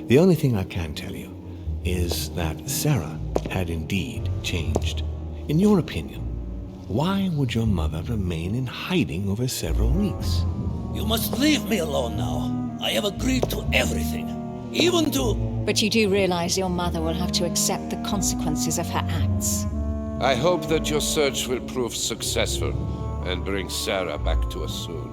The only thing I can tell you is that Sarah had indeed changed. In your opinion, why would your mother remain in hiding over several weeks? You must leave me alone now. I have agreed to everything, even to... But you do realize your mother will have to accept the consequences of her acts. I hope that your search will prove successful and bring Sarah back to us soon.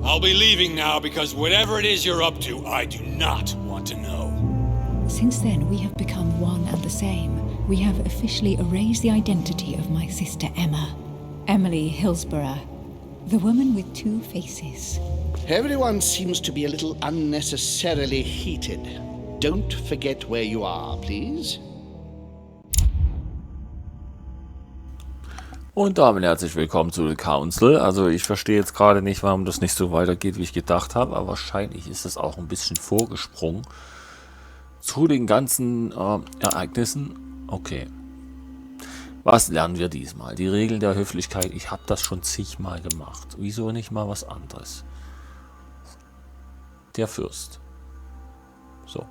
I'll be leaving now because whatever it is you're up to, I do not want to know. Since then, we have become one and the same. We have officially erased the identity of my sister Emma. Emily Hillsborough, the woman with two faces. Everyone seems to be a little unnecessarily heated. Don't forget where you are, please. Und damit herzlich willkommen zu The Council. Also ich verstehe jetzt gerade nicht, warum das nicht so weitergeht, wie ich gedacht habe, aber wahrscheinlich ist es auch ein bisschen vorgesprungen zu den ganzen Ereignissen. Okay. Was lernen wir diesmal? Die Regeln der Höflichkeit. Ich habe das schon zigmal gemacht. Wieso nicht mal was anderes? Der Fürst. So.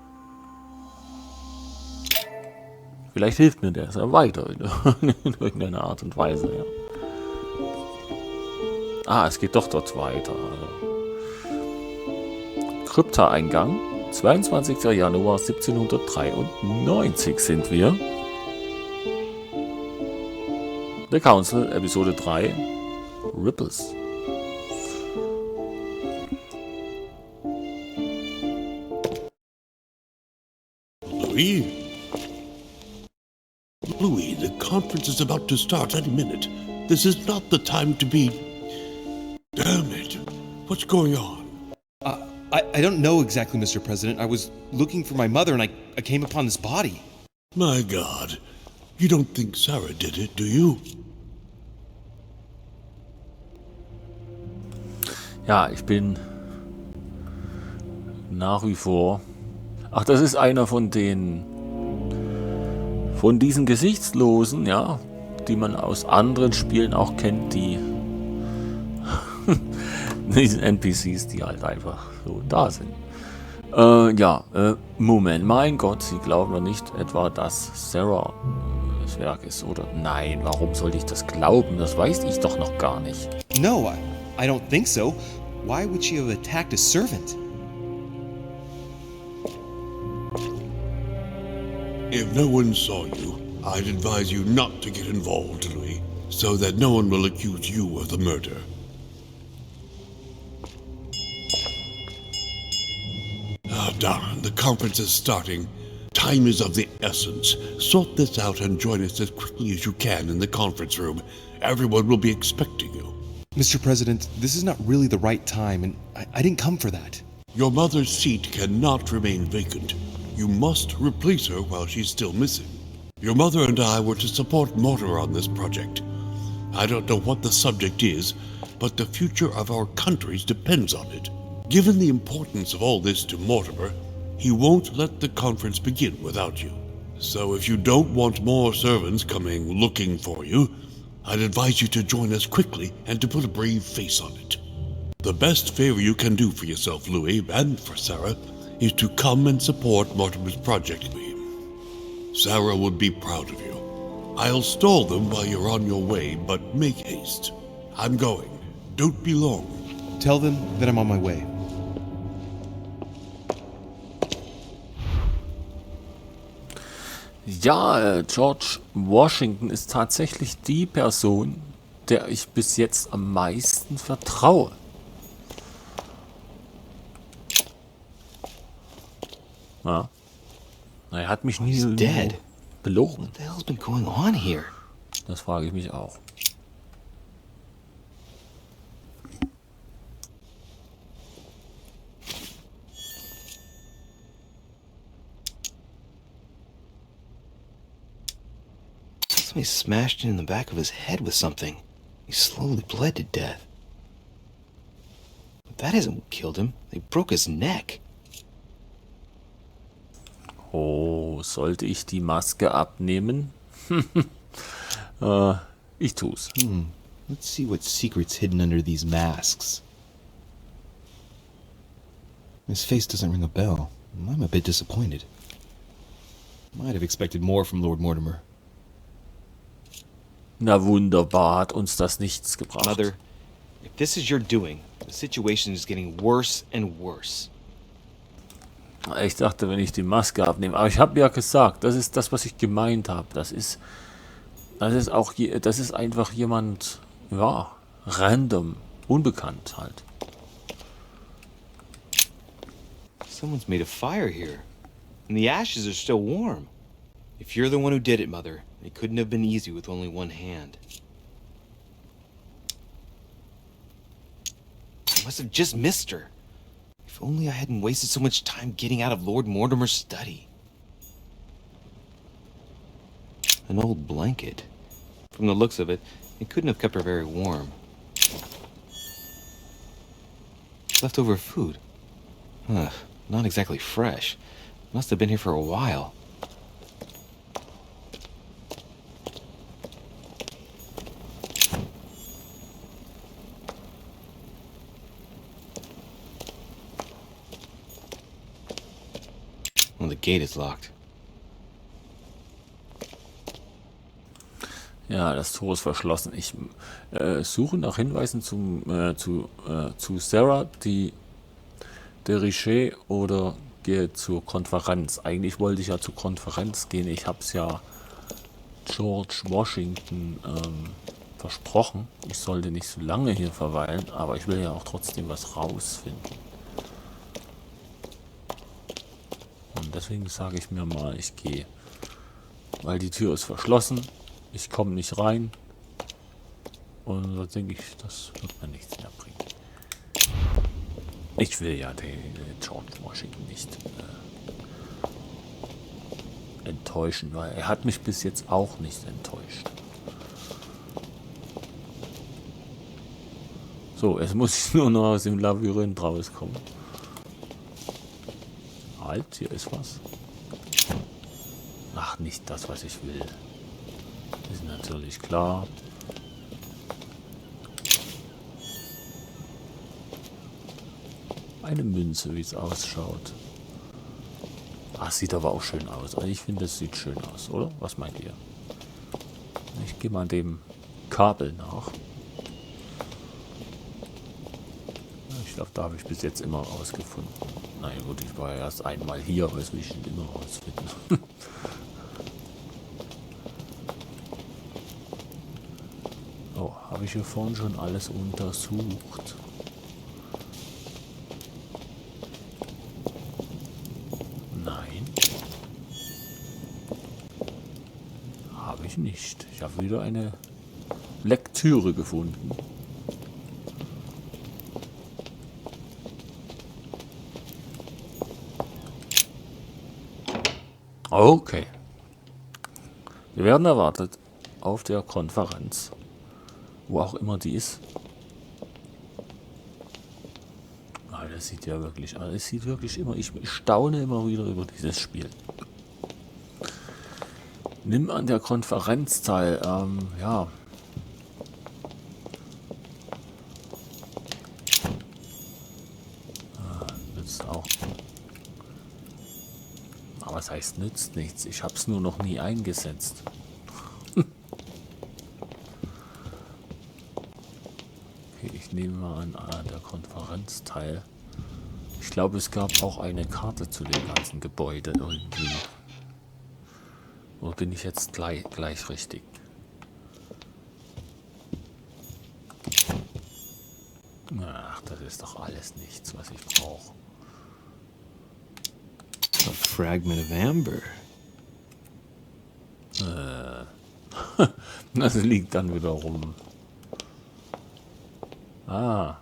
Vielleicht hilft mir der ja weiter in irgendeiner Art und Weise. Ja. Ah, es geht doch dort weiter. Krypta-Eingang. 22. Januar 1793 sind wir. The Council, Episode 3, Ripples. Louis, the conference is about to start any minute. This is not the time to be... Damn it. What's going on? I don't know exactly, Mr. President. I was looking for my mother and I came upon this body. My God. You don't think Sarah did it, do you? Ja, ich bin nach wie vor... Ach, das ist einer von den... Von diesen Gesichtslosen, ja, die man aus anderen Spielen auch kennt, die... diesen NPCs, die halt einfach so da sind. Moment, mein Gott, Sie glauben doch nicht etwa, dass Sarah das Werk ist, oder? Nein, warum sollte ich das glauben? Das weiß ich doch noch gar nicht. No, I don't think so. Why would she have attacked a servant? If no one saw you, I'd advise you not to get involved, Louis, so that no one will accuse you of the murder. Ah, darn, the conference is starting. Time is of the essence. Sort this out and join us as quickly as you can in the conference room. Everyone will be expecting you. Mr. President, this is not really the right time, and I didn't come for that. Your mother's seat cannot remain vacant. You must replace her while she's still missing. Your mother and I were to support Mortimer on this project. I don't know what the subject is, but the future of our countries depends on it. Given the importance of all this to Mortimer, he won't let the conference begin without you. So if you don't want more servants coming looking for you, I'd advise you to join us quickly and to put a brave face on it. The best favor you can do for yourself, Louis, and for Sarah, is to come and support Mortimer's project. Sarah would be proud of you. I'll stall them while you're on your way, but make haste. I'm going. Don't be long. Tell them that I'm on my way. Ja, George Washington ist tatsächlich die Person, der ich bis jetzt am meisten vertraue. Ja. Er hat mich nie belogen. What the hell's been going on here? Das frage ich mich auch. Somebody smashed in the back of his head with something. He slowly bled to death. But that isn't what killed him. They broke his neck. Oh, sollte ich die Maske abnehmen? Ich tu's. Let's see what secret's hidden under these masks. His face doesn't ring a bell. I'm a bit disappointed. Might have expected more from Lord Mortimer. Na wunderbar, hat uns das nichts gebracht. Mother, if this is your doing, the situation is getting worse and worse. Ich dachte, wenn ich die Maske abnehme. Aber ich habe ja gesagt, das ist das, was ich gemeint habe. Das ist einfach jemand, ja, random, unbekannt halt. Someone's made a fire here, and the ashes are still warm. If you're the one who did it, Mother, it couldn't have been easy with only one hand. I must have just missed her. If only I hadn't wasted so much time getting out of Lord Mortimer's study. An old blanket. From the looks of it, it couldn't have kept her very warm. Leftover food. Ugh, not exactly fresh. Must have been here for a while. Well, the gate is locked. Ja, das Tor ist verschlossen. Ich suche nach Hinweisen zu Sarah, der Richer, oder gehe zur Konferenz. Eigentlich wollte ich ja zur Konferenz gehen. Ich habe es ja George Washington versprochen. Ich sollte nicht so lange hier verweilen, aber ich will ja auch trotzdem was rausfinden. Und deswegen sage ich mir mal, ich gehe. Weil die Tür ist verschlossen. Ich komme nicht rein. Und da denke ich, das wird mir nichts mehr bringen. Ich will ja den George Washington nicht enttäuschen, weil er hat mich bis jetzt auch nicht enttäuscht. So, jetzt muss ich nur noch aus dem Labyrinth rauskommen. Halt, hier ist was. Ach, nicht das, was ich will. Ist natürlich klar. Eine Münze, wie es ausschaut. Ach, sieht aber auch schön aus. Also ich finde, es sieht schön aus, oder? Was meint ihr? Ich gehe mal dem Kabel nach. Ich glaube, da habe ich bis jetzt immer rausgefunden. Naja gut, ich war ja erst einmal hier, aber das will ich nicht immer rausfinden. Oh, habe ich hier vorhin schon alles untersucht? Nein. Habe ich nicht. Ich habe wieder eine Lektüre gefunden. Okay. Wir werden erwartet auf der Konferenz. Wo auch immer die ist. Ah, das sieht ja wirklich, es sieht wirklich immer, ich staune immer wieder über dieses Spiel. Nimm an der Konferenz teil, ja. Nützt auch. Aber es heißt nützt nichts, ich habe es nur noch nie eingesetzt. Ich nehme mal an der Konferenz teil. Ich glaube, es gab auch eine Karte zu dem ganzen Gebäude irgendwie. Oder bin ich jetzt gleich richtig? Ach, das ist doch alles nichts, was ich brauche. A fragment of amber. Das liegt dann wieder rum. Ah,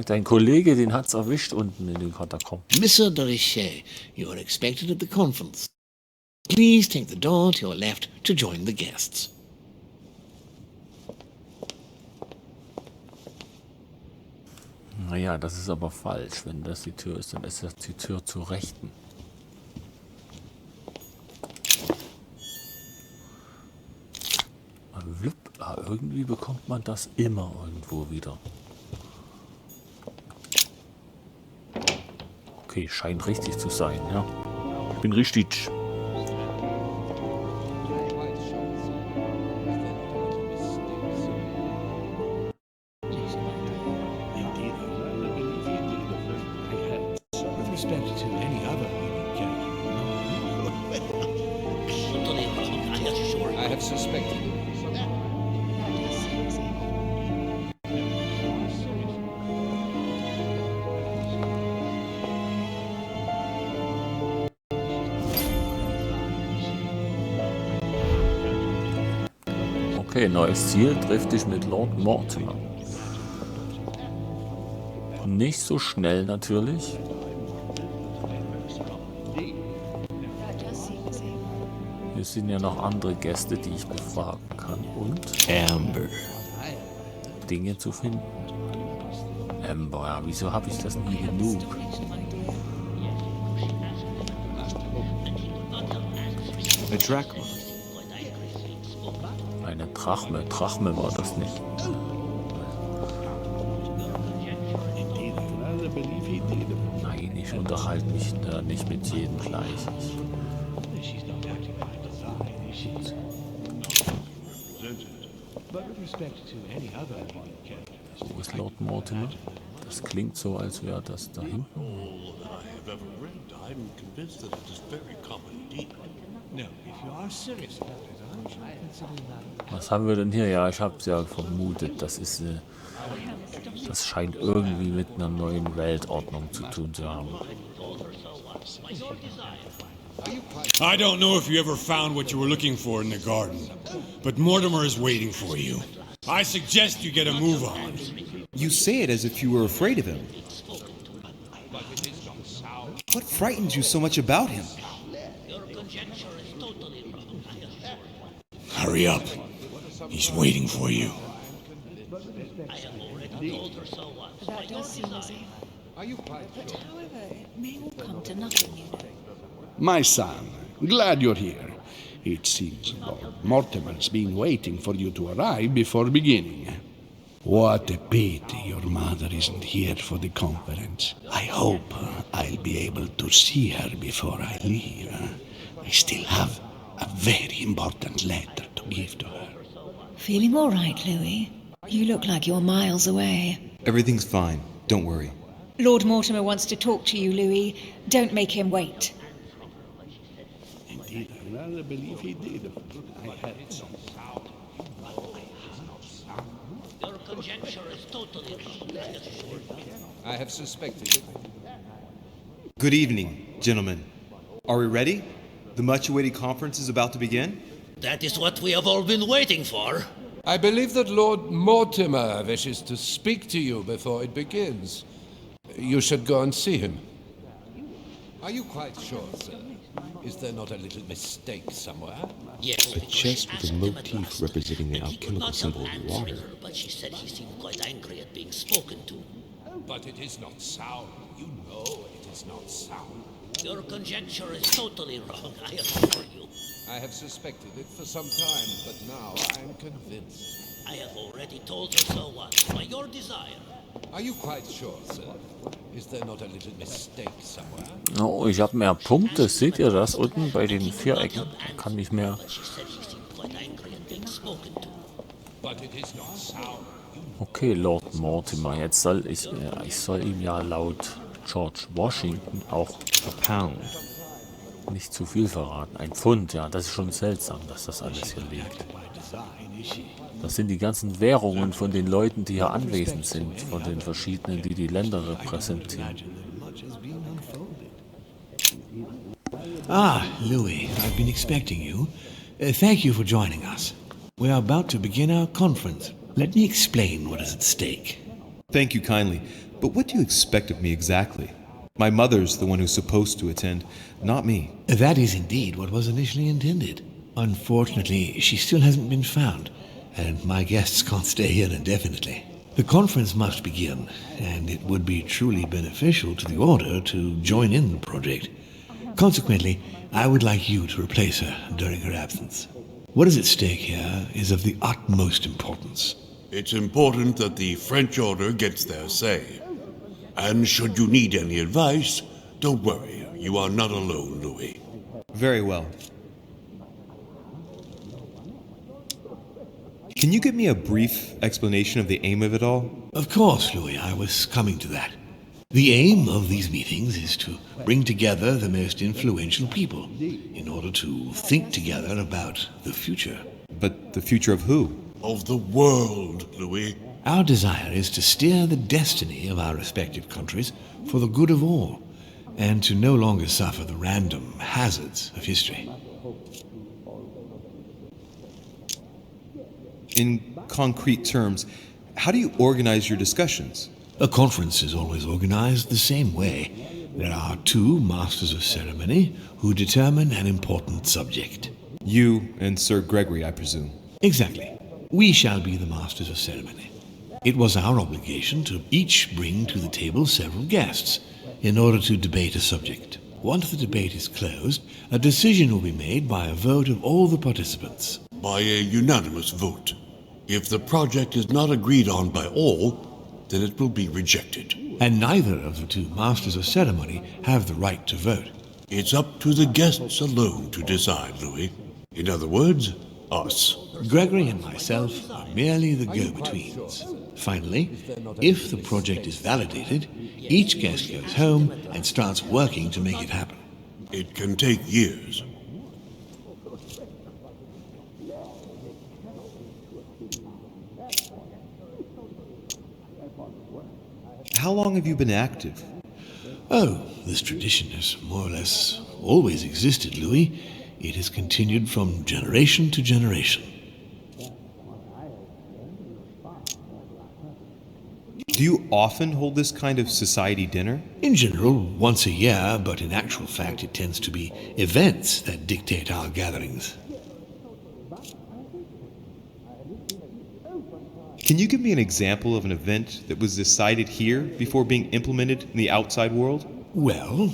dein Kollege, den hat's erwischt unten in den Katakomben. Mr. de Richet, you are expected at the conference. Please take the door to your left to join the guests. Naja, das ist aber falsch. Wenn das die Tür ist, dann ist das die Tür zur Rechten. Irgendwie bekommt man das immer irgendwo wieder. Okay, scheint richtig zu sein, ja. Ich bin richtig. With respect to any other leading character. Totally wrong, I assure you. I have suspected it. Okay, neues Ziel, triff dich mit Lord Mortimer. Nicht so schnell natürlich. Hier sind ja noch andere Gäste, die ich befragen kann. Und Amber. Dinge zu finden. Amber, ja, wieso habe ich das nie genug? A drachma. Eine Drachme. Drachme war das nicht. Nein, ich unterhalte mich da nicht mit jedem gleich. Wo ist Lord Mortimer? Das klingt so, als wäre das da hinten. Was haben wir denn hier? Ja, ich habe es ja vermutet. Das ist, das scheint irgendwie mit einer neuen Weltordnung zu tun zu haben. I don't know if you ever found what you were looking for in the garden, but Mortimer is waiting for you. I suggest you get a move on. You say it as if you were afraid of him. What frightens you so much about him? Hurry up. He's waiting for you. That does seem as if. But however, it may all come to nothing, you know. My son, glad you're here. It seems Lord Mortimer's been waiting for you to arrive before beginning. What a pity your mother isn't here for the conference. I hope I'll be able to see her before I leave. I still have a very important letter to give to her. Feeling all right, Louis? You look like you're miles away. Everything's fine. Don't worry. Lord Mortimer wants to talk to you, Louis. Don't make him wait. Indeed, I rather believe he did. I had some. Your conjecture is totally wrong, I assure you. I have suspected it. Good evening, gentlemen. Are we ready? The much-awaited conference is about to begin? That is what we have all been waiting for. I believe that Lord Mortimer wishes to speak to you before it begins. You should go and see him. Are you quite sure, sir? Is there not a little mistake somewhere? Yes. A chest with a motif representing the alchemical symbol of water. But she said he seemed quite angry at being spoken to. But it is not sound. You know it is not sound. Your conjecture is totally wrong, I assure you. I have suspected it for some time, but now I am convinced. I have already told her so once, by your desire. Are you quite sure, sir? Is there not a little mistake somewhere? Oh, ich habe mehr Punkte. Seht ihr das unten bei den Vierecken? Kann nicht mehr. Okay, Lord Mortimer. Jetzt soll ich soll ihm ja laut George Washington auch Pound. nicht zu viel verraten. Ein Pfund, ja, das ist schon seltsam, dass das alles hier liegt. Das sind die ganzen Währungen von den Leuten, die hier anwesend sind, von den verschiedenen, die die Länder repräsentieren. Ah, Louis, I've been expecting you. Thank you for joining us. We are about to begin our conference. Let me explain what is at stake. Thank you kindly. But what do you expect of me exactly? My mother's the one who's supposed to attend, not me. That is indeed what was initially intended. Unfortunately, she still hasn't been found, and my guests can't stay here indefinitely. The conference must begin, and it would be truly beneficial to the Order to join in the project. Consequently, I would like you to replace her during her absence. What is at stake here is of the utmost importance. It's important that the French Order gets their say. And should you need any advice, Don't worry, you are not alone, Louis. Very well. Can you give me a brief explanation of the aim of it all? Of course, Louis, I was coming to that. The aim of these meetings is to bring together the most influential people in order to think together about the future. But the future of who? Of the world, Louis. Our desire is to steer the destiny of our respective countries for the good of all, and to no longer suffer the random hazards of history. In concrete terms, how do you organize your discussions? A conference is always organized the same way. There are two masters of ceremony who determine an important subject. You and Sir Gregory, I presume. Exactly. We shall be the masters of ceremony. It was our obligation to each bring to the table several guests in order to debate a subject. Once the debate is closed, a decision will be made by a vote of all the participants. By a unanimous vote. If the project is not agreed on by all, then it will be rejected. And neither of the two masters of ceremony have the right to vote. It's up to the guests alone to decide, Louis. In other words, us. Gregory and myself are merely the go-betweens. Finally, if the project is validated, each guest goes home and starts working to make it happen. It can take years. How long have you been active? Oh, this tradition has more or less always existed, Louis. It has continued from generation to generation. Do you often hold this kind of society dinner? In general, once a year, but in actual fact it tends to be events that dictate our gatherings. Can you give me an example of an event that was decided here before being implemented in the outside world? Well,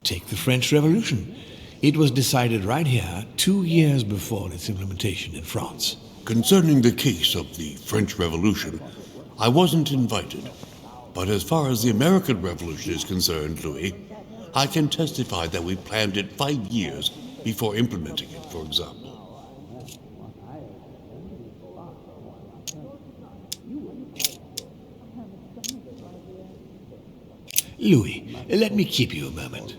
take the French Revolution. It was decided right here 2 years before its implementation in France. Concerning the case of the French Revolution, I wasn't invited. But as far as the American Revolution is concerned, Louis, I can testify that we planned it 5 years before implementing it, for example. Louis, let me keep you a moment.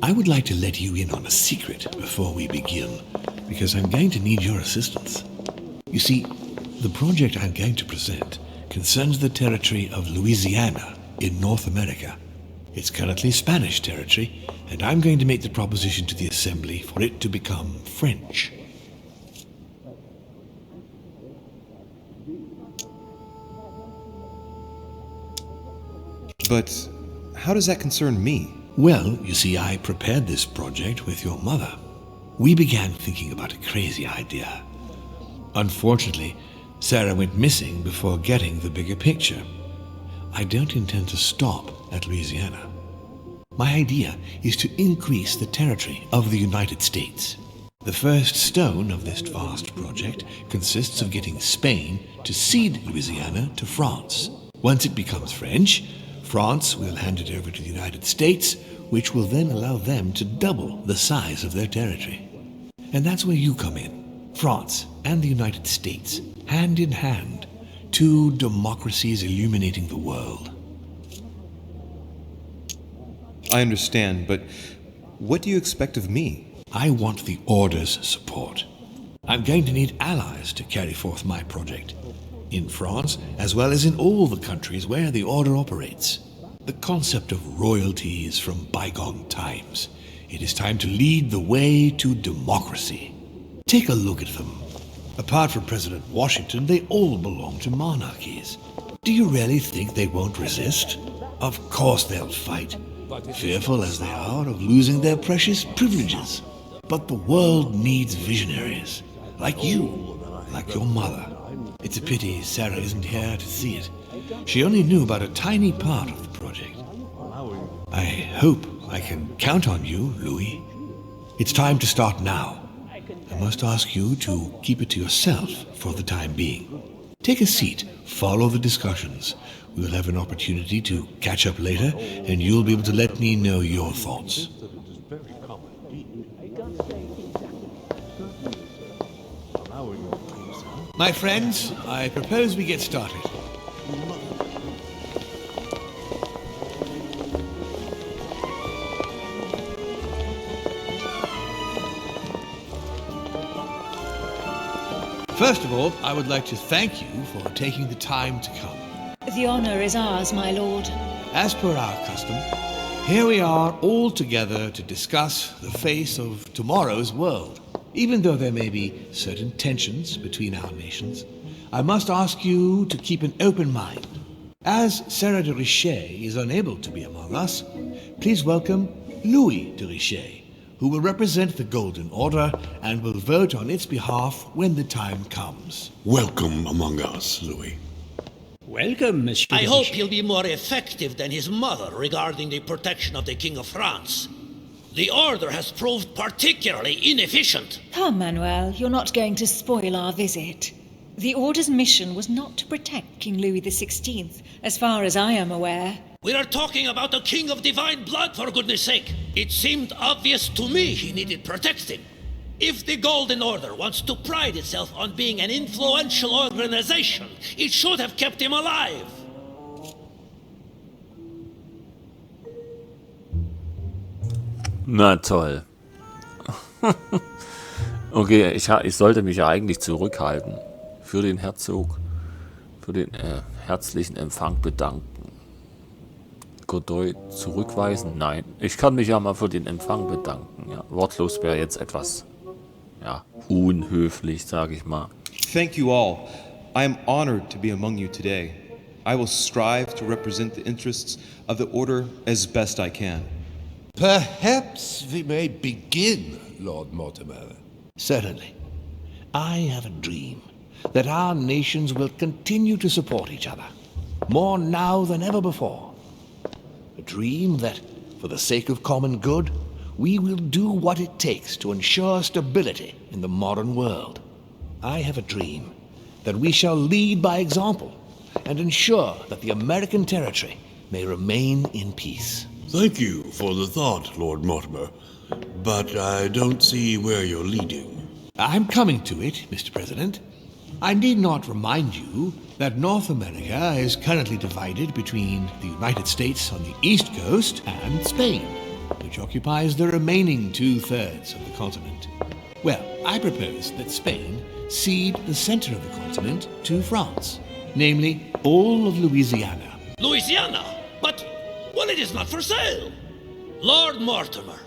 I would like to let you in on a secret before we begin, because I'm going to need your assistance. You see, the project I'm going to present concerns the territory of Louisiana in North America. It's currently Spanish territory, and I'm going to make the proposition to the Assembly for it to become French. But how does that concern me? Well, you see, I prepared this project with your mother. We began thinking about a crazy idea. Unfortunately, Sarah went missing before getting the bigger picture. I don't intend to stop at Louisiana. My idea is to increase the territory of the United States. The first stone of this vast project consists of getting Spain to cede Louisiana to France. Once it becomes French, France will hand it over to the United States, which will then allow them to double the size of their territory. And that's where you come in. France and the United States, hand in hand, two democracies illuminating the world. I understand, but what do you expect of me? I want the Order's support. I'm going to need allies to carry forth my project, in France as well as in all the countries where the Order operates. The concept of royalty is from bygone times. It is time to lead the way to democracy. Take a look at them. Apart from President Washington, they all belong to monarchies. Do you really think they won't resist? Of course they'll fight, fearful as they are of losing their precious privileges. But the world needs visionaries, like you, like your mother. It's a pity Sarah isn't here to see it. She only knew about a tiny part of the project. I hope I can count on you, Louis. It's time to start now. I must ask you to keep it to yourself for the time being. Take a seat, follow the discussions. We'll have an opportunity to catch up later, and you'll be able to let me know your thoughts. My friends, I propose we get started. First of all, I would like to thank you for taking the time to come. The honor is ours, my lord. As per our custom, here we are all together to discuss the face of tomorrow's world. Even though there may be certain tensions between our nations, I must ask you to keep an open mind. As Sarah de Richet is unable to be among us, please welcome Louis de Richet, who will represent the Golden Order and will vote on its behalf when the time comes. Welcome among us, Louis. Welcome, Monsieur. I hope he'll be more effective than his mother regarding the protection of the King of France. The Order has proved particularly inefficient. Come, Manuel, you're not going to spoil our visit. The Order's mission was not to protect King Louis XVI, as far as I am aware. We are talking about a king of divine blood, for goodness sake. It seemed obvious to me he needed protecting. If the Golden Order wants to pride itself on being an influential organization, it should have kept him alive. Na toll. Okay, ich sollte mich ja eigentlich zurückhalten. Für den Herzog, für den herzlichen Empfang bedanken. Godoy zurückweisen? Nein. Ich kann mich ja mal für den Empfang bedanken. Ja, wortlos wäre jetzt etwas, ja, unhöflich, sage ich mal. Thank you all. I am honored to be among you today. I will strive to represent the interests of the Order as best I can. Perhaps we may begin, Lord Mortimer. Certainly. I have a dream that our nations will continue to support each other, more now than ever before. A dream that, for the sake of common good, we will do what it takes to ensure stability in the modern world. I have a dream that we shall lead by example and ensure that the American territory may remain in peace. Thank you for the thought, Lord Mortimer, but I don't see where you're leading. I'm coming to it, Mr. President. I need not remind you that North America is currently divided between the United States on the east coast and Spain, which occupies the remaining 2/3 of the continent. Well, I propose that Spain cede the center of the continent to France, namely all of Louisiana. Louisiana? But, well, it is not for sale. Lord Mortimer,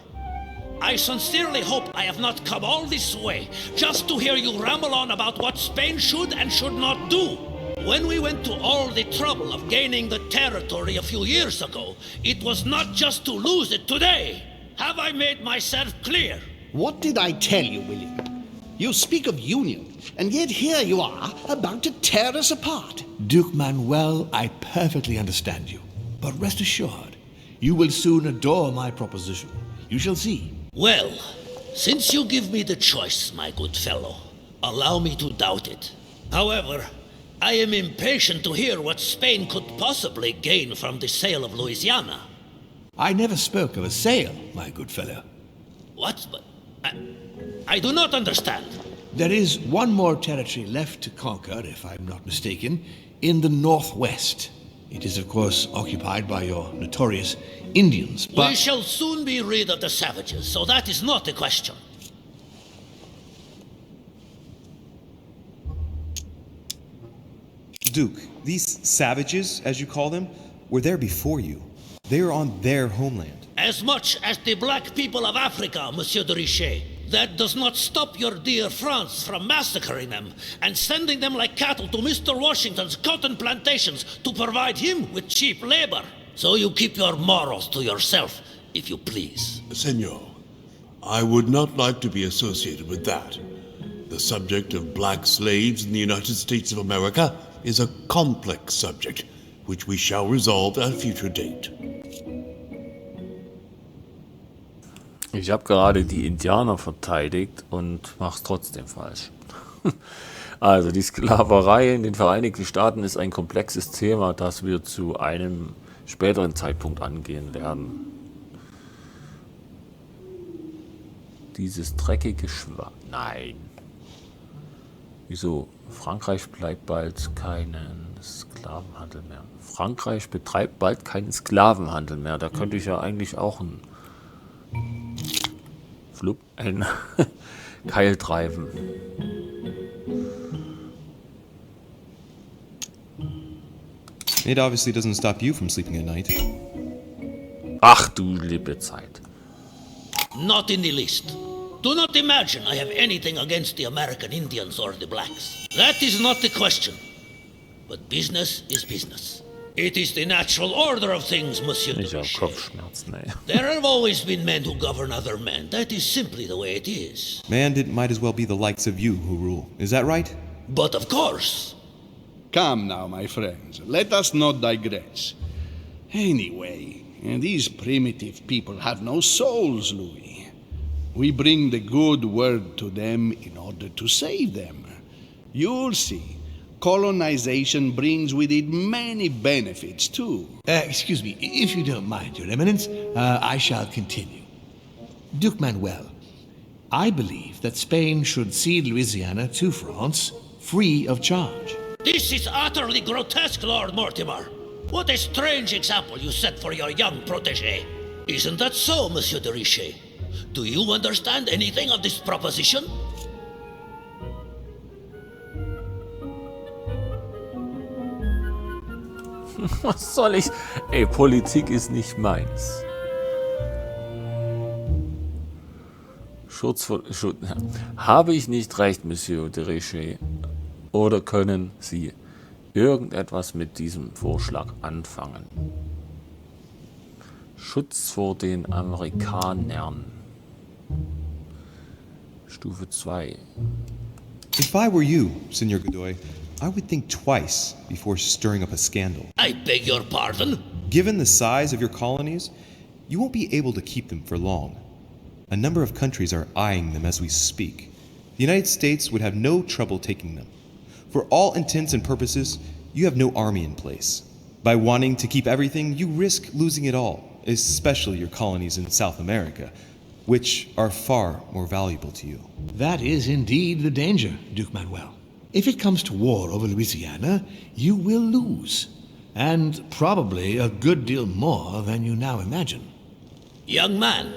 I sincerely hope I have not come all this way just to hear you ramble on about what Spain should and should not do. When we went to all the trouble of gaining the territory a few years ago, it was not just to lose it today. Have I made myself clear? What did I tell you, William? You speak of union, and yet here you are, about to tear us apart. Duke Manuel, I perfectly understand you. But rest assured, you will soon adore my proposition. You shall see. Well, since you give me the choice, my good fellow, allow me to doubt it. However, I am impatient to hear what Spain could possibly gain from the sale of Louisiana. I never spoke of a sale, my good fellow. What? I do not understand. There is one more territory left to conquer, if I'm not mistaken, in the northwest. It is, of course, occupied by your notorious Indians, but... We shall soon be rid of the savages, so that is not a question. Duke, these savages, as you call them, were there before you. They are on their homeland. As much as the black people of Africa, Monsieur de Richet. That does not stop your dear France from massacring them and sending them like cattle to Mr. Washington's cotton plantations to provide him with cheap labor. So you keep your morals to yourself, if you please. Senor, I would not like to be associated with that. The subject of black slaves in the United States of America is a complex subject, which we shall resolve at a future date. Ich habe gerade die Indianer verteidigt und mach's trotzdem falsch. Also die Sklaverei in den Vereinigten Staaten ist ein komplexes Thema, das wir zu einem späteren Zeitpunkt angehen werden. Dieses dreckige Nein. Wieso? Frankreich bleibt bald keinen Sklavenhandel mehr. Frankreich betreibt bald keinen Sklavenhandel mehr. Da könnte ich ja eigentlich auch einen Keil treiben. It obviously doesn't stop you from sleeping at night. Ach du liebe Zeit. Not in the least. Do not imagine I have anything against the American Indians or the blacks. That is not the question. But business is business. It is the natural order of things, Monsieur. Ich habe Kopfschmerzen, ey. There have always been men who govern other men. That is simply the way it is. Man, it might as well be the likes of you who rule. Is that right? But of course. Come now, my friends. Let us not digress. Anyway, these primitive people have no souls, Louis. We bring the good word to them in order to save them. You'll see. Colonization brings with it many benefits, too. Excuse me, if you don't mind, Your Eminence, I shall continue. Duke Manuel, I believe that Spain should cede Louisiana to France free of charge. This is utterly grotesque, Lord Mortimer. What a strange example you set for your young protégé. Isn't that so, Monsieur de Richet? Do you understand anything of this proposition? Was soll ich? Ey, Politik ist nicht meins. Habe ich nicht recht, Monsieur de Richet? Oder können Sie irgendetwas mit diesem Vorschlag anfangen? Schutz vor den Amerikanern. Stufe 2. If I were you, Senor Godoy, I would think twice before stirring up a scandal. I beg your pardon? Given the size of your colonies, you won't be able to keep them for long. A number of countries are eyeing them as we speak. The United States would have no trouble taking them. For all intents and purposes, you have no army in place. By wanting to keep everything, you risk losing it all, especially your colonies in South America, which are far more valuable to you. That is indeed the danger, Duke Manuel. If it comes to war over Louisiana, you will lose. And probably a good deal more than you now imagine. Young man,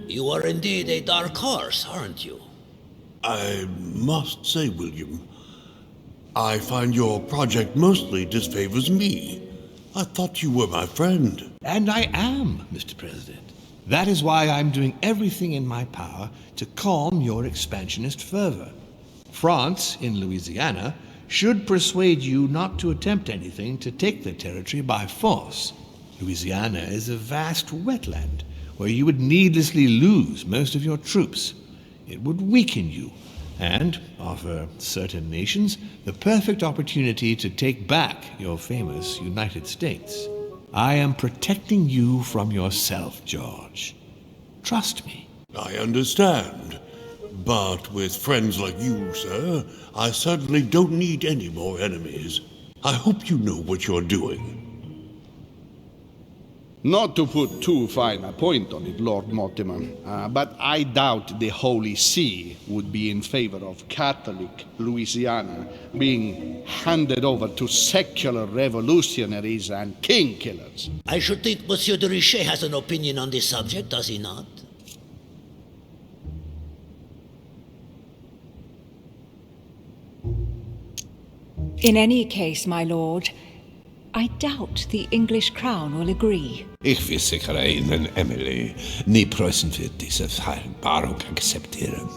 you are indeed a dark horse, aren't you? I must say, William, I find your project mostly disfavors me. I thought you were my friend. And I am, Mr. President. That is why I'm doing everything in my power to calm your expansionist fervor. France, in Louisiana, should persuade you not to attempt anything to take the territory by force. Louisiana is a vast wetland where you would needlessly lose most of your troops. It would weaken you and offer certain nations the perfect opportunity to take back your famous United States. I am protecting you from yourself, George. Trust me. I understand. But with friends like you, sir, I certainly don't need any more enemies. I hope you know what you're doing. Not to put too fine a point on it, Lord Mortimer, but I doubt the Holy See would be in favor of Catholic Louisiana being handed over to secular revolutionaries and king killers. I should think Monsieur de Richet has an opinion on this subject, does he not? In any case, my lord, I doubt the English crown will agree. Ich versichere Ihnen, Emily, nie Preußen wird diese Vereinbarung akzeptieren.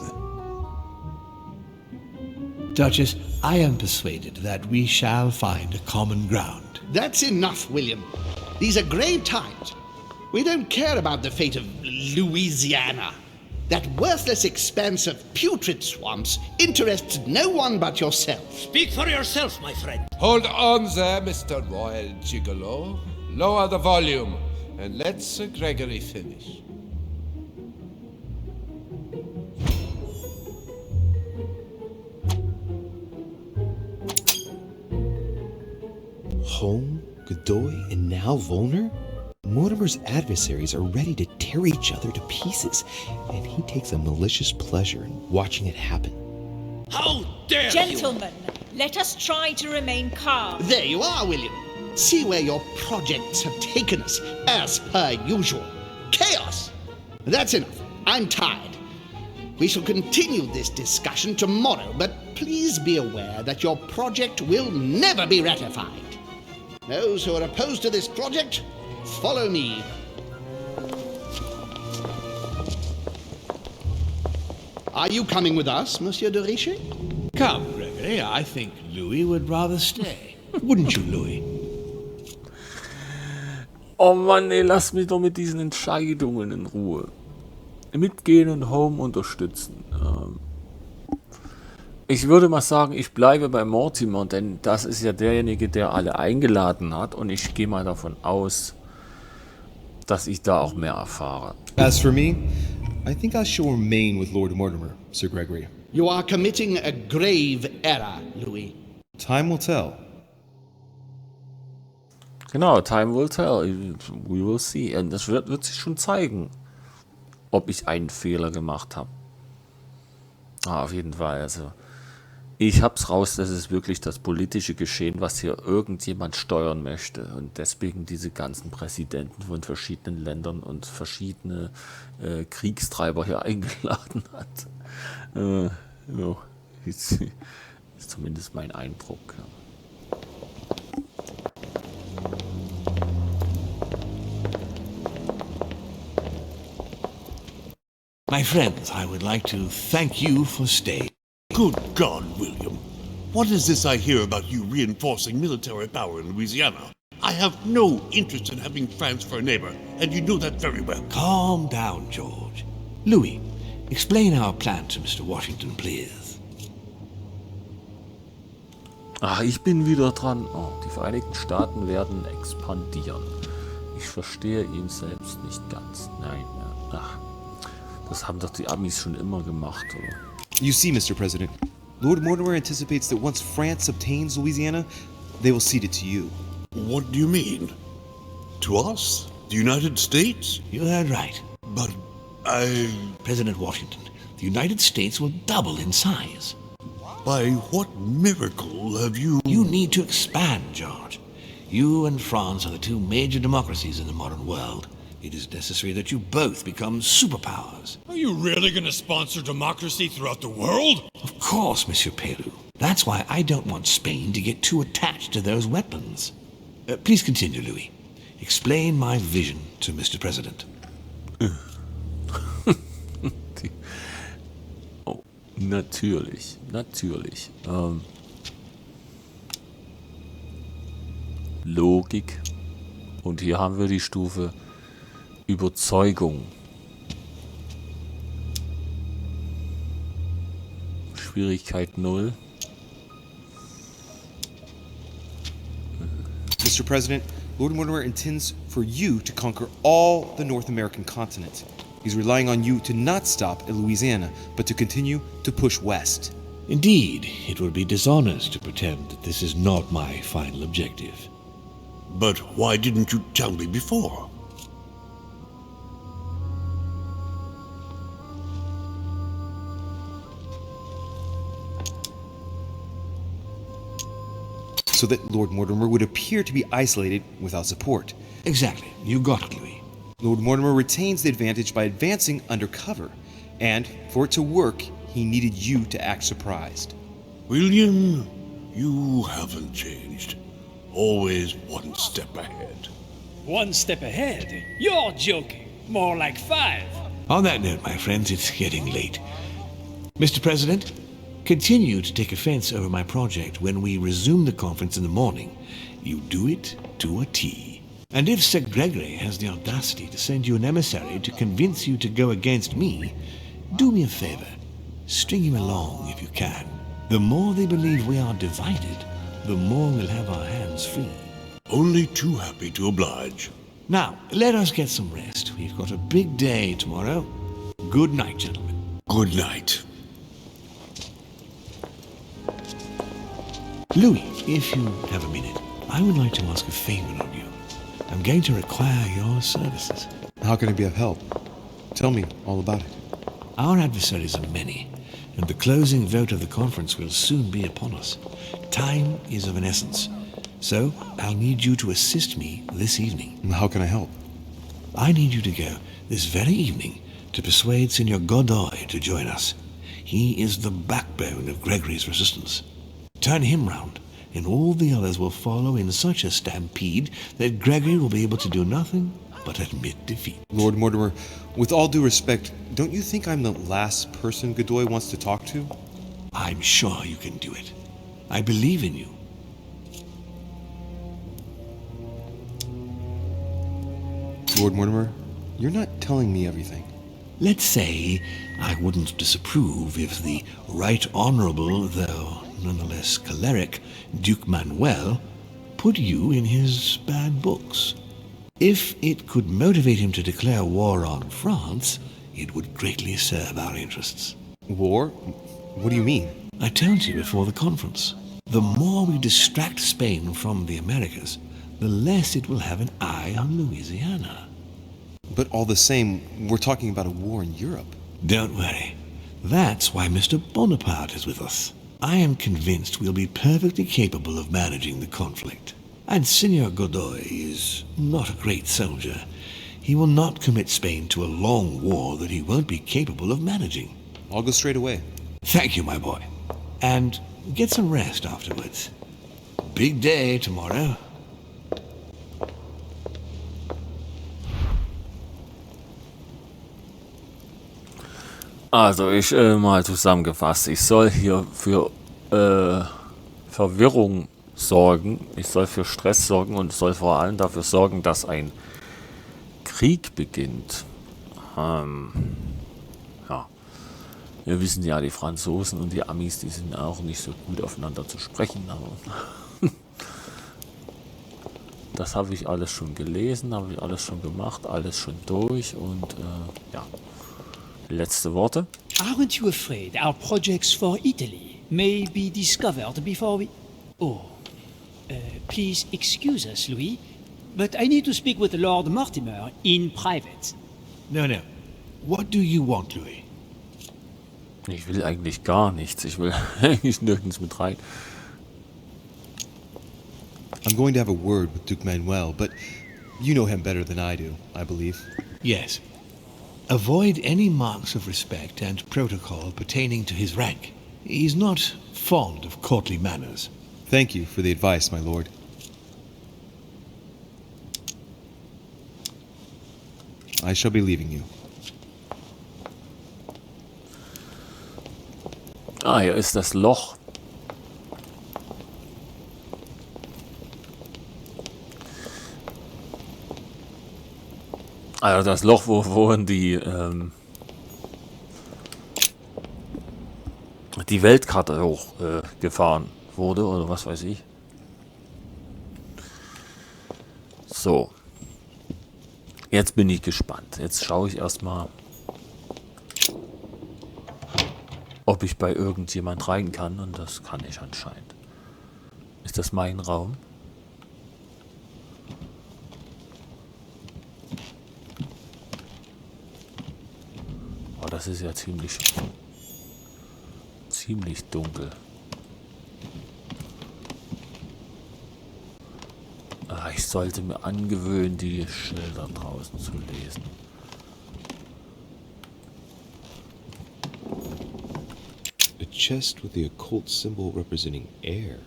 Duchess, I am persuaded that we shall find a common ground. That's enough, William. These are grave times. We don't care about the fate of Louisiana. That worthless expanse of putrid swamps interests no one but yourself. Speak for yourself, my friend. Hold on there, Mr. Royal Gigolo. Lower the volume, and let Sir Gregory finish. Home, Godoy, and now Volner? Mortimer's adversaries are ready to tear each other to pieces, and he takes a malicious pleasure in watching it happen. How dare Gentlemen, let us try to remain calm. There you are, William. See where your projects have taken us, as per usual. Chaos! That's enough. I'm tired. We shall continue this discussion tomorrow, but please be aware that your project will never be ratified. Those who are opposed to this project, follow me. Are you coming with us, Monsieur de Richet? Come, Gregory, I think Louis would rather stay. Wouldn't you, Louis? Oh Mann, ey, lass mich doch mit diesen Entscheidungen in Ruhe. Mitgehen und Home unterstützen. Ich würde mal sagen, ich bleibe bei Mortimer, denn das ist ja derjenige, der alle eingeladen hat, und ich gehe mal davon aus, dass ich da auch mehr erfahre. As for me, I think I shall remain with Lord Mortimer, Sir Gregory. You are committing a grave error, Louis. Time will tell. Genau, time will tell. We will see. Und das wird sich schon zeigen, ob ich einen Fehler gemacht habe. Auf jeden Fall. Also, ich hab's raus, das ist wirklich das politische Geschehen, was hier irgendjemand steuern möchte. Und deswegen diese ganzen Präsidenten von verschiedenen Ländern und verschiedene Kriegstreiber hier eingeladen hat. Ja, ist zumindest mein Eindruck. Ja. My friends, I would like to thank you for staying. Good God, William. What is this I hear about you reinforcing military power in Louisiana? I have no interest in having France for a neighbor, and you know that very well. Calm down, George. Louis, explain our plan to Mr. Washington, please. Ach, ich bin wieder dran. Oh, die Vereinigten Staaten werden expandieren. Ich verstehe ihn selbst nicht ganz. Nein, ach. Das haben doch die Amis schon immer gemacht, oder? You see, Mr. President, Lord Mortimer anticipates that once France obtains Louisiana, they will cede it to you. What do you mean? To us? The United States? You heard right. But President Washington, the United States will double in size. By what miracle have you... You need to expand, George. You and France are the two major democracies in the modern world. It is necessary that you both become superpowers. Are you really going to sponsor democracy throughout the world? Of course, Monsieur Peru. That's why I don't want Spain to get too attached to those weapons. Please continue, Louis. Explain my vision to Mr. President. Oh, natürlich. Logik. Und hier haben wir die Stufe Überzeugung. Schwierigkeit 0. Mr. President, Lord Mortimer intends for you to conquer all the North American continent. He's relying on you to not stop at Louisiana, but to continue to push west. Indeed, it would be dishonest to pretend that this is not my final objective. But why didn't you tell me before? So that Lord Mortimer would appear to be isolated without support. Exactly. You got it, Louis. Lord Mortimer retains the advantage by advancing under cover, and for it to work, he needed you to act surprised. William, you haven't changed. Always one step ahead. One step ahead? You're joking. More like 5. On that note, my friends, it's getting late. Mr. President, continue to take offense over my project when we resume the conference in the morning. You do it to a T. And if Sir Gregory has the audacity to send you an emissary to convince you to go against me, do me a favor. String him along if you can. The more they believe we are divided, the more we'll have our hands free. Only too happy to oblige. Now, let us get some rest. We've got a big day tomorrow. Good night, gentlemen. Good night. Louis, if you have a minute, I would like to ask a favor of you. I'm going to require your services. How can I be of help? Tell me all about it. Our adversaries are many, and the closing vote of the conference will soon be upon us. Time is of an essence, so I'll need you to assist me this evening. How can I help? I need you to go this very evening to persuade Signor Godoy to join us. He is the backbone of Gregory's resistance. Turn him round, and all the others will follow in such a stampede that Gregory will be able to do nothing but admit defeat. Lord Mortimer, with all due respect, don't you think I'm the last person Godoy wants to talk to? I'm sure you can do it. I believe in you. Lord Mortimer, you're not telling me everything. Let's say I wouldn't disapprove if the Right Honorable, though nonetheless choleric, Duke Manuel put you in his bad books. If it could motivate him to declare war on France, it would greatly serve our interests. War? What do you mean? I told you before the conference. The more we distract Spain from the Americas, the less it will have an eye on Louisiana. But all the same, we're talking about a war in Europe. Don't worry. That's why Mr. Bonaparte is with us. I am convinced we'll be perfectly capable of managing the conflict. And Signor Godoy is not a great soldier. He will not commit Spain to a long war that he won't be capable of managing. I'll go straight away. Thank you, my boy. And get some rest afterwards. Big day tomorrow. Also ich mal zusammengefasst, ich soll hier für Verwirrung sorgen, ich soll für Stress sorgen und soll vor allem dafür sorgen, dass ein Krieg beginnt. Ja, wir wissen ja, die Franzosen und die Amis, die sind auch nicht so gut aufeinander zu sprechen, aber das habe ich alles schon gelesen, habe ich alles schon gemacht, alles schon durch und ja. Letzte Worte. Aren't you afraid our projects for Italy may be discovered before we... Oh, please excuse us, Louis, but I need to speak with Lord Mortimer in private. No. What do you want, Louis? Ich will eigentlich gar nichts. Ich will eigentlich nirgends mit rein. I'm going to have a word with Duke Manuel, but you know him better than I do, I believe. Yes. Avoid any marks of respect and protocol pertaining to his rank. He's not fond of courtly manners. Thank you for the advice, my lord. I shall be leaving you. Ah, hier ist das Loch. Also das Loch, wohin die Weltkarte hochgefahren wurde, oder was weiß ich. So. Jetzt bin ich gespannt. Jetzt schaue ich erstmal, ob ich bei irgendjemand rein kann, und das kann ich anscheinend. Ist das mein Raum? Oh, das ist ja ziemlich dunkel. Ah, ich sollte mir angewöhnen, die Schilder draußen zu lesen. A chest with the occult symbol representing air.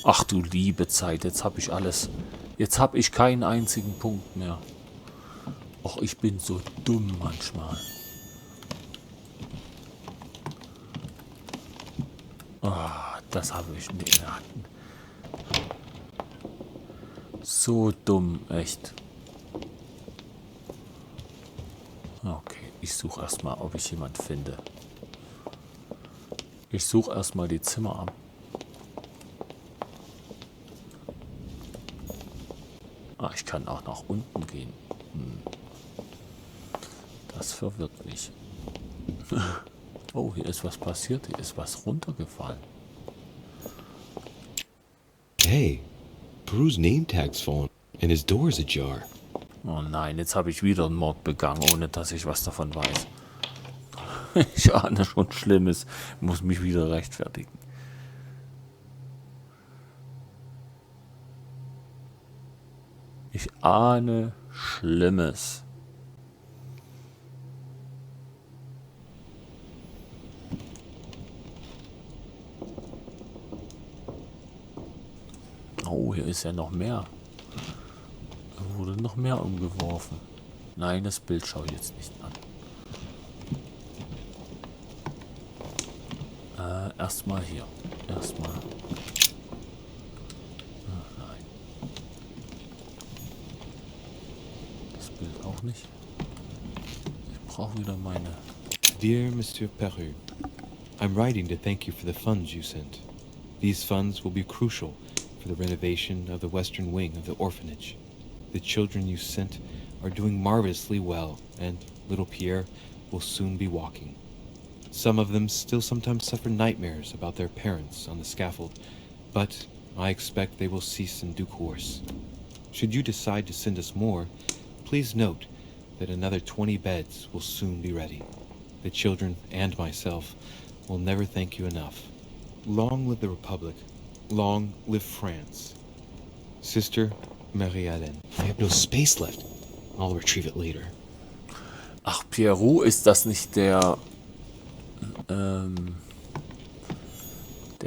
Ach du liebe Zeit, jetzt habe ich alles. Jetzt habe ich keinen einzigen Punkt mehr. Och, ich bin so dumm manchmal. Ah, das habe ich nicht. So dumm, echt. Okay, ich suche erstmal, ob ich jemand finde. Ich suche erstmal die Zimmer ab. Ah, ich kann auch nach unten gehen. Das verwirrt mich. Oh, hier ist was passiert. Hier ist was runtergefallen. Hey, Peru's name tag's fallen and his door's ajar. Oh nein, jetzt habe ich wieder einen Mord begangen, ohne dass ich was davon weiß. Ich ahne schon Schlimmes, muss mich wieder rechtfertigen. Ich ahne Schlimmes. Oh, hier ist ja noch mehr. Da wurde noch mehr umgeworfen. Nein, das Bild schaue ich jetzt nicht an. Erstmal hier. Erstmal. Nein. Das Bild auch nicht. Ich brauche wieder meine. Dear Monsieur Peru, I'm writing to thank you for the funds you sent. These funds will be crucial for the renovation of the western wing of the orphanage. The children you sent are doing marvelously well, and little Pierre will soon be walking. Some of them still sometimes suffer nightmares about their parents on the scaffold, but I expect they will cease in due course. Should you decide to send us more, please note that another 20 beds will soon be ready. The children and myself will never thank you enough. Long live the Republic. Long live France. Sister Marie-Hélène. I have no space left. I'll retrieve it later. Ach, Peru, ist das nicht der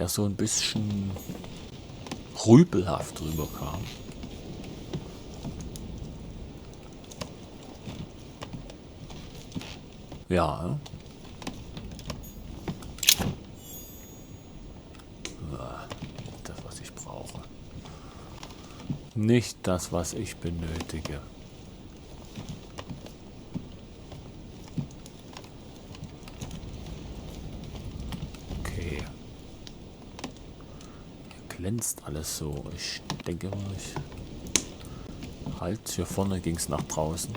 so ein bisschen rüpelhaft rüberkam? Ja. Das, was ich brauche. Nicht das, was ich benötige. Okay. Hier glänzt alles so. Ich denke mal, halt, hier vorne ging es nach draußen.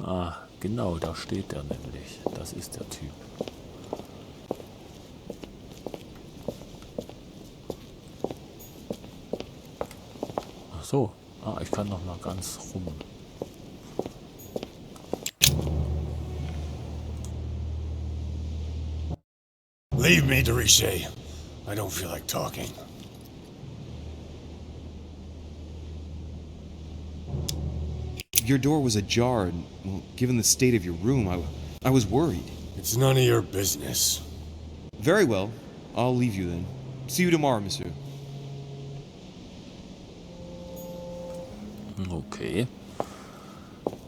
Ah, genau, da steht er nämlich. Das ist der Typ. Ach so. Ah, ich kann noch mal ganz rum. Leave me, Deriche. I don't feel like talking. Your door was ajar, and, well, given the state of your room, I was worried. It's none of your business. Very well. I'll leave you then. See you tomorrow, Monsieur. Okay.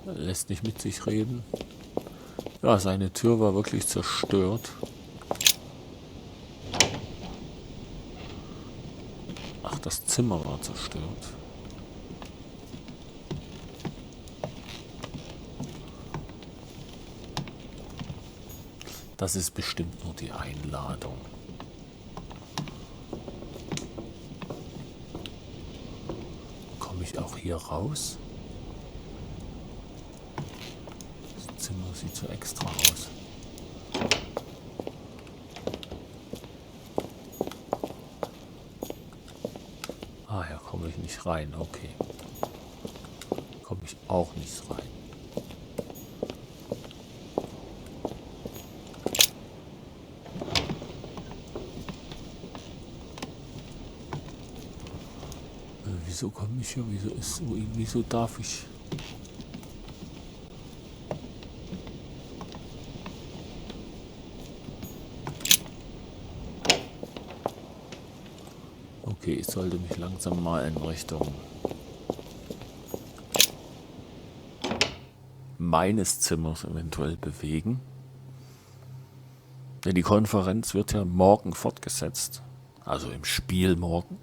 Lässt nicht mit sich reden. Ja, seine Tür war wirklich zerstört. Ach, das Zimmer war zerstört. Das ist bestimmt nur die Einladung. Komme ich auch hier raus? Das Zimmer sieht so extra aus. Ah, hier komme ich nicht rein. Okay. Komme ich auch nicht rein. Wieso komme ich hier? Wieso darf ich? Okay, ich sollte mich langsam mal in Richtung meines Zimmers eventuell bewegen. Denn die Konferenz wird ja morgen fortgesetzt. Also im Spiel morgen.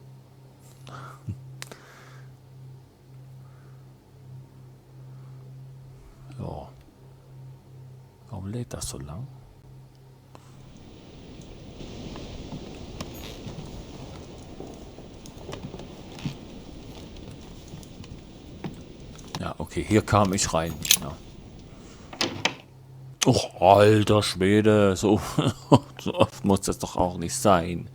Ja. Warum lädt das so lang? Ja, okay, hier kam ich rein. Ja. Och, alter Schwede, so oft muss das doch auch nicht sein.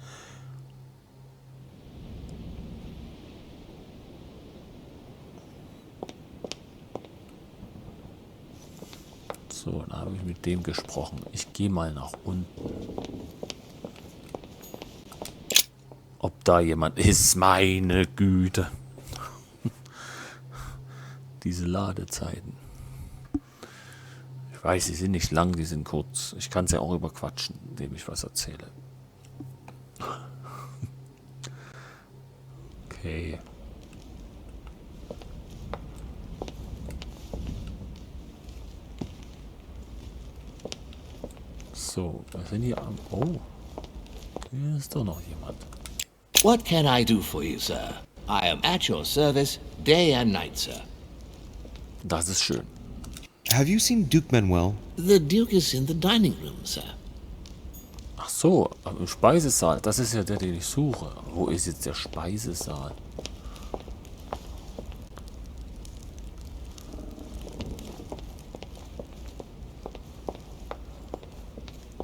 So, dann habe ich mit dem gesprochen. Ich gehe mal nach unten. Ob da jemand ist, meine Güte. Diese Ladezeiten. Ich weiß, die sind nicht lang, die sind kurz. Ich kann es ja auch überquatschen, indem ich was erzähle. Okay. So, wir sind hier am... Oh, hier ist doch noch jemand. What can I do for you, sir? I am at your service, day and night, sir. Das ist schön. Have you seen Duke Manuel? The Duke is in the dining room, sir. Ach so, im Speisesaal. Das ist ja der, den ich suche. Wo ist jetzt der Speisesaal?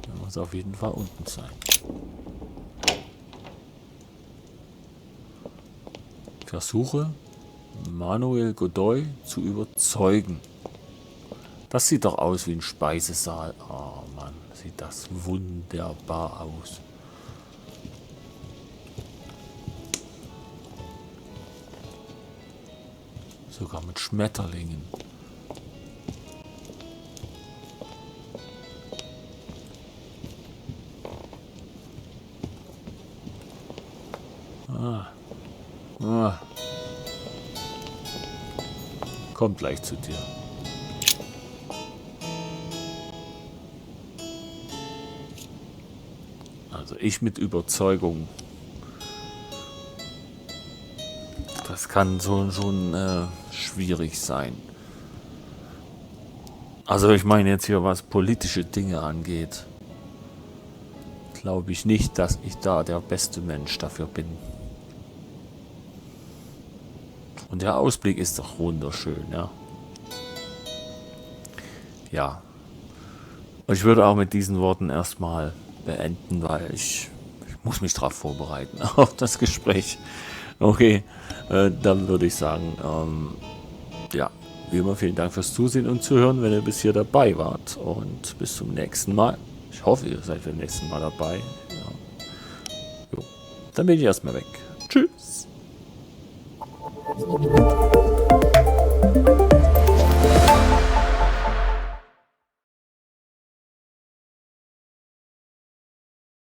Der muss auf jeden Fall unten sein. Versuche, Manuel Godoy zu überzeugen. Das sieht doch aus wie ein Speisesaal. Oh Mann, sieht das wunderbar aus. Sogar mit Schmetterlingen. Kommt gleich zu dir. Also ich mit Überzeugung. Das kann schon schwierig sein. Also ich meine jetzt hier, was politische Dinge angeht, glaube ich nicht, dass ich da der beste Mensch dafür bin. Und der Ausblick ist doch wunderschön, ja. Ja. Und ich würde auch mit diesen Worten erstmal beenden, weil ich muss mich darauf vorbereiten, auf das Gespräch. Okay, dann würde ich sagen, ja, wie immer vielen Dank fürs Zusehen und Zuhören, wenn ihr bis hier dabei wart. Und bis zum nächsten Mal. Ich hoffe, ihr seid beim nächsten Mal dabei. Ja. Jo. Dann bin ich erstmal weg. Tschüss. Thank you.